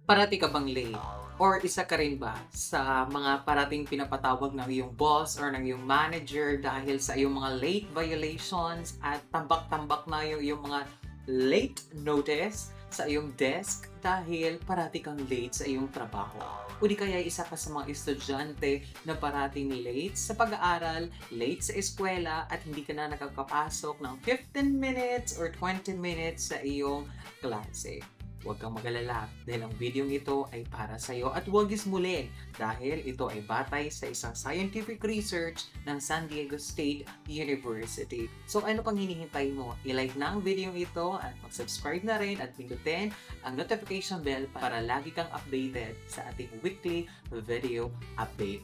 Parati ka bang late? Or isa ka rin ba sa mga parating pinapatawag ng iyong boss or ng iyong manager dahil sa iyong mga late violations at tambak-tambak na yung iyong mga late notice sa iyong desk dahil parati kang late sa iyong trabaho? O di kaya isa ka sa mga estudyante na parating late sa pag-aaral, late sa eskwela at hindi ka na nakakapasok ng 15 minutes or 20 minutes sa iyong klase. Huwag kang mag-alala dahil ang video ito ay para sa iyo at huwag ismulin dahil ito ay batay sa isang scientific research ng San Diego State University. So ano pang hinihintay mo? I-like na ang video ito at mag-subscribe na rin at pindutin ang notification bell para lagi kang updated sa ating weekly video update.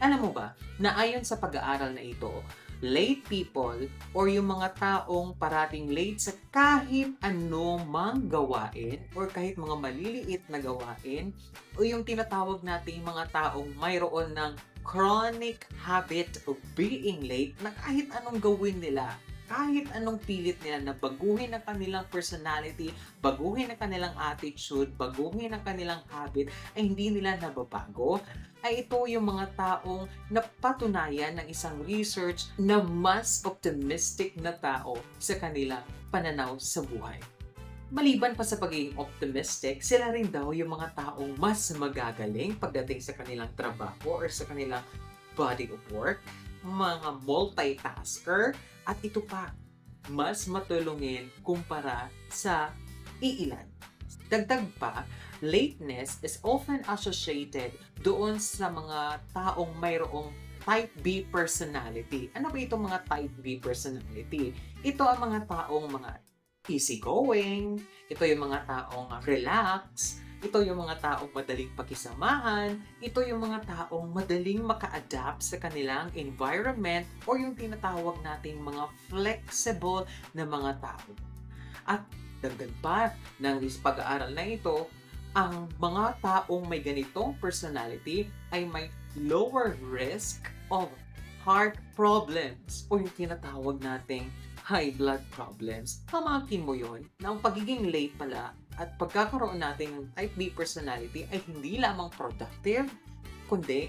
Alam mo ba na ayon sa pag-aaral na ito, late people or yung mga taong parating late sa kahit anong mang gawain or kahit mga maliliit na gawain o yung tinatawag nating mga taong mayroon ng chronic habit of being late na kahit anong gawin nila, kahit anong pilit nila na baguhin ang kanilang personality, baguhin ang kanilang attitude, baguhin ang kanilang habit, ay hindi nila nababago, ay ito yung mga taong napatunayan ng isang research na mas optimistic na tao sa kanilang pananaw sa buhay. Maliban pa sa pagiging optimistic, sila rin daw yung mga taong mas magagaling pagdating sa kanilang trabaho or sa kanilang body of work, mga multitasker, at ito pa, mas matulungin kumpara sa iilan. Dagdag pa, lateness is often associated doon sa mga taong mayroong type B personality. Ano ba itong mga type B personality? Ito ang mga taong mga easygoing, ito yung mga taong relax, ito yung mga taong madaling pakisamahan, ito yung mga taong madaling maka-adapt sa kanilang environment o yung tinatawag nating mga flexible na mga tao. At dagdag pa ng pag-aaral na ito, ang mga taong may ganitong personality ay may lower risk of heart problems o yung tinatawag nating high blood problems. Pamakin mo yon na ang pagiging late pala at pagkakaroon natin ng type B personality ay hindi lamang productive, kundi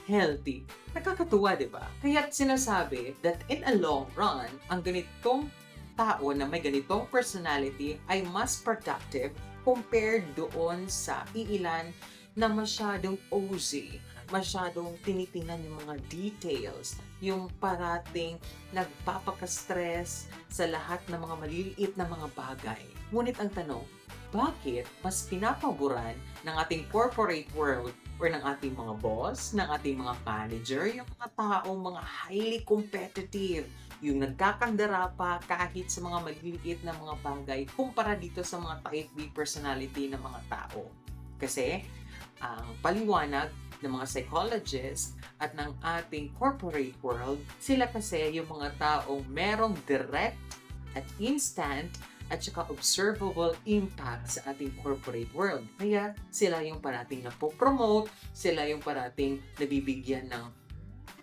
healthy. Nakakatuwa, di ba? Kaya sinasabi that in a long run, ang ganitong tao na may ganitong personality ay mas productive compared doon sa iilan na masyadong OZ, masyadong tinitingnan yung mga details, yung parating nagpapaka-stress sa lahat ng mga maliliit na mga bagay. Ngunit ang tanong, bakit mas pinapaboran ng ating corporate world or ng ating mga boss, ng ating mga manager, yung mga taong mga highly competitive, yung nagkakandara pa kahit sa mga maliliit na mga bagay kumpara dito sa mga type B personality ng mga tao? Kasi ang paliwanag ng mga psychologists at ng ating corporate world, sila kasi yung mga taong merong direct at instant at saka observable impact sa ating corporate world. Kaya sila yung parating napopromote, sila yung parating nabibigyan ng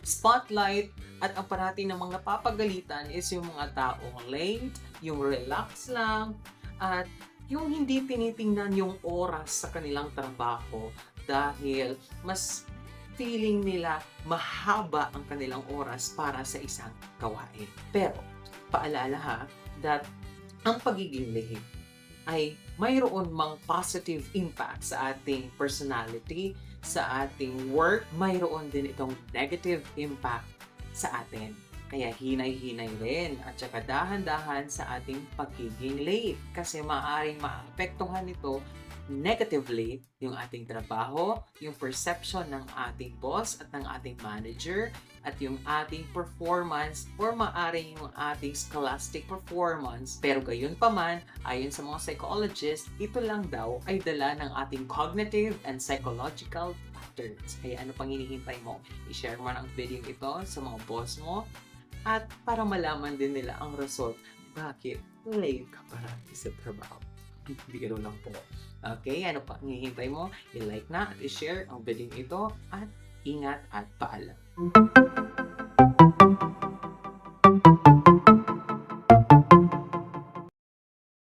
spotlight, at ang parating ng mga papagalitan is yung mga taong late, yung relax lang, at yung hindi tinitingnan yung oras sa kanilang trabaho dahil mas feeling nila mahaba ang kanilang oras para sa isang gawain. Pero, paalala ha, that ang pagiging late ay mayroon mang positive impact sa ating personality, sa ating work, mayroon din itong negative impact sa atin. Kaya hinay-hinay rin at saka dahan-dahan sa ating pagiging late kasi maaaring maapektuhan nito negatively yung ating trabaho, yung perception ng ating boss at ng ating manager, at yung ating performance or maaaring yung ating scholastic performance. Pero gayon pa man, ayon sa mga psychologists, ito lang daw ay dala ng ating cognitive and psychological patterns. Kaya ano pang hinihintay mo? I-share mo ang video ito sa mga boss mo at para malaman din nila ang result bakit late ka parati sa trabaho. Biro lang po. Okay, ano pa ang hihintay mo? I-like na at i-share ang video ito at ingat at paalam.